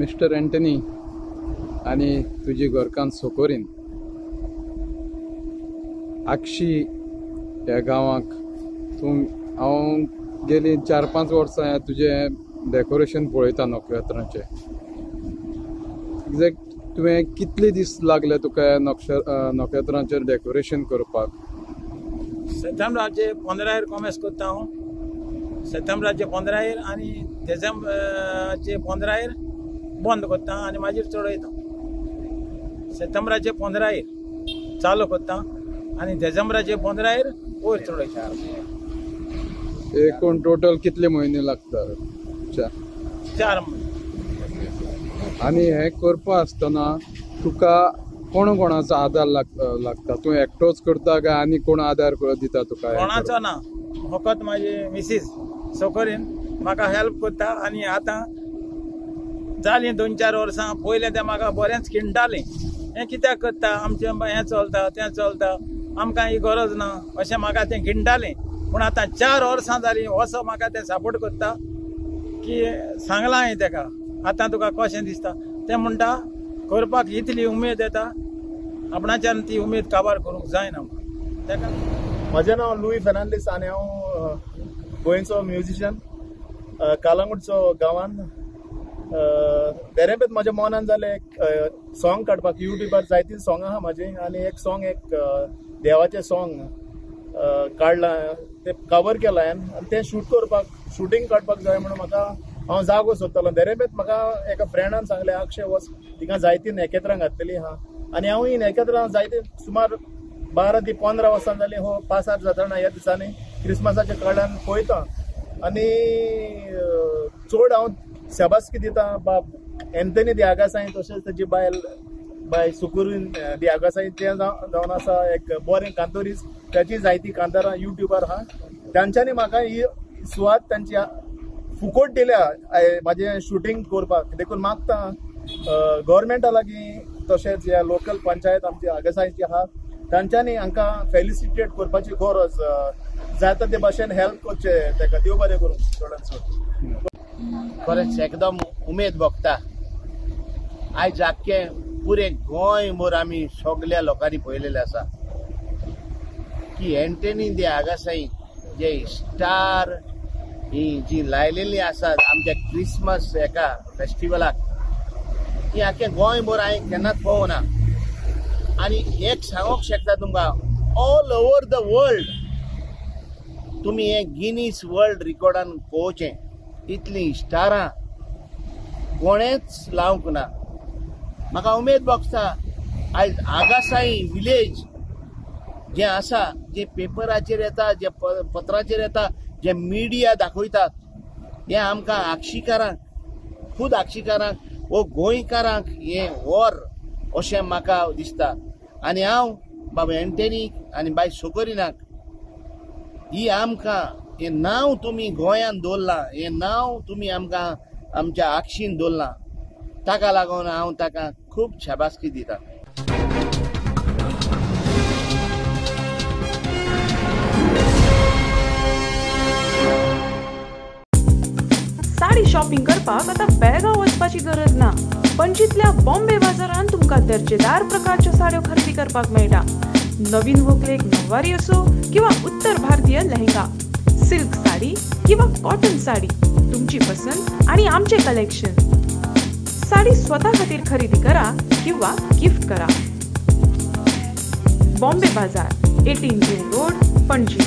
Mister Antony आणि तुजी घरकान सोकोरीन आक्षी ह्या गांवाक हांव गेली 4-5 वर्सां तुझे डेकोरेशन पळयता नोकरेत्रांचे. एक्झॅक्ट तुवें कितले दीस लागले तुका नोकरेत्रांचेर डेकोरेशन करपाक? सप्टेंबराचे 15 कॉमेस करता हांव. सप्टेंबराचे 15 आनी डिसेंबराचे 15 बंद करता आनी मागीर चडयता. सप्टेंबराचे 15 चालू करता आनी डिसेंबराचे 15 वयर चडयता. एकूण टोटल कितले म्हयने लागतात? 4 म्हयने. आनी हे करपा आसतना तुका कोणाचो आदार लागता? तूं एकटोच करता काय आनी कोण आदार दिता तुका? कोणाचो ना, फकत म्हाजी मिसीस सोकोरीन म्हाका हेल्प करता. आनी आतां जालीं 2-4 वर्सां. पयलें तें म्हाका बरेंच खिंटालें, हें कित्याक करता, आमचें हें चलता तें चलता, आमकां ही गरज ना अशें म्हाका तें खिंटालें. पूण आतां 4 वर्सां जालीं असो म्हाका तें सपोर्ट करता की सांगलां हांवें तेका, आतां तुका कशें दिसता तें म्हणटा. करपाक इतली उमेद येता, आपणाच्यान ती उमेद काबार करूंक जायना तेका. म्हजें नांव लुई फेर्नांडीस आनी हांव गोंयचो म्युजिशियन कालांगूटचो गांवान. बेरेंपेत म्हज्या मनान जालें एक सॉंग काडपाक. युट्यूबार जायतीं सॉंग आहा म्हाजी, आनी एक सॉंग एक देवाचें सॉंग काडलां, तें कवर केलां हांवें. आनी तें शूटिंग काडपाक जाय म्हणून म्हाका हांव जागो सोदतालो. बेरेंपेत म्हाका एका फ्रेंडान सांगलें अक्षय वच, थिंगा जायतीं नेकेत्रां घातलेलीं आहा. आनी हांव ही नेकेत्रां जायतीं सुमार 12 ते 15 वर्सां जालीं हो पासार जातना ह्या दिसांनी क्रिसमसाच्या काळान पळयता. आनी चड हांव शाबासकी दिता बाब एंथनी दियागासाई, तशेंच तेजी बाय सुकुरीन दियागासाई. तें जावन आसा एक बरें कांतोरीस, त्याची जायतीं कांतारां युट्यूबार आहा. तांच्यांनी म्हाका ही सुवात तांची फुकट दिल्या म्हाजें शूटिंग करपाक. देखून मागता गव्हर्मेंटा लागीं, तशेंच ह्या लोकल पंचायत आमची आगासायची आहा, तांच्यांनी हांकां फेलिसिटेट करपाची गरज. जाता ते भाशेन हेल्प करचे ताका. देव बरें करूं चडांत चड. खरेंच एकदम उमेद भोगता. आयज आख्खें पुरें गोंयभर आमी सगल्या लोकांनी पळयलेलें आसा की एंटनी दियागासाई जे स्टार ही जी लायलेली आसात आमच्या क्रिसमस एका फेस्टिवलाक, ही आख्खें गोंयभर हांवें केन्नाच पळोवना. आनी एक सांगूंक शकता तुमकां, ऑल ओवर द वर्ल्ड तुमी हें गिनीस वर्ल्ड रिकॉर्डान पळोवचें. इतलीं स्टारां कोणेच लावंक ना. म्हाका उमेद भोगता आयज आगासाई विलेज जें आसा, जे पेपराचेर येता, जे पत्राचेर येता, जे मिडिया दाखयतात, हें आमकां आक्षिकारांक, खूद आक्षिकारांक वो गोंयकारांक हें वर अशें म्हाका दिसता. आनी हांव बाबा एंटनीक आनी बाय सोकोरिनाक ही आमकां हें नांव तुमी गोंयांत दवरलां, हें नांव तुमी आमकां आमच्या आक्षीन दवरलां, ताका लागून हांव ताका खूब शाबासकी दिता. साडी शॉपिंग करपाक आतां बेळगांव वचपाची गरज ना. पणजींतल्या बॉम्बे बाजारांत तुमकां दर्जेदार प्रकारच्यो साडयो खरेदी करपाक मेळटा. नवीन व्हंकलेक नववारी असो किंवा उत्तर भारतीय लेहंगा, सिल्क साडी किंवा कॉटन साडी, तुमची पसंत आणि आमचे कलेक्शन. साडी स्वतः खातीर खरेदी करा किंवा गिफ्ट करा. बॉम्बे बाजार, 18 जून रोड, पणजी.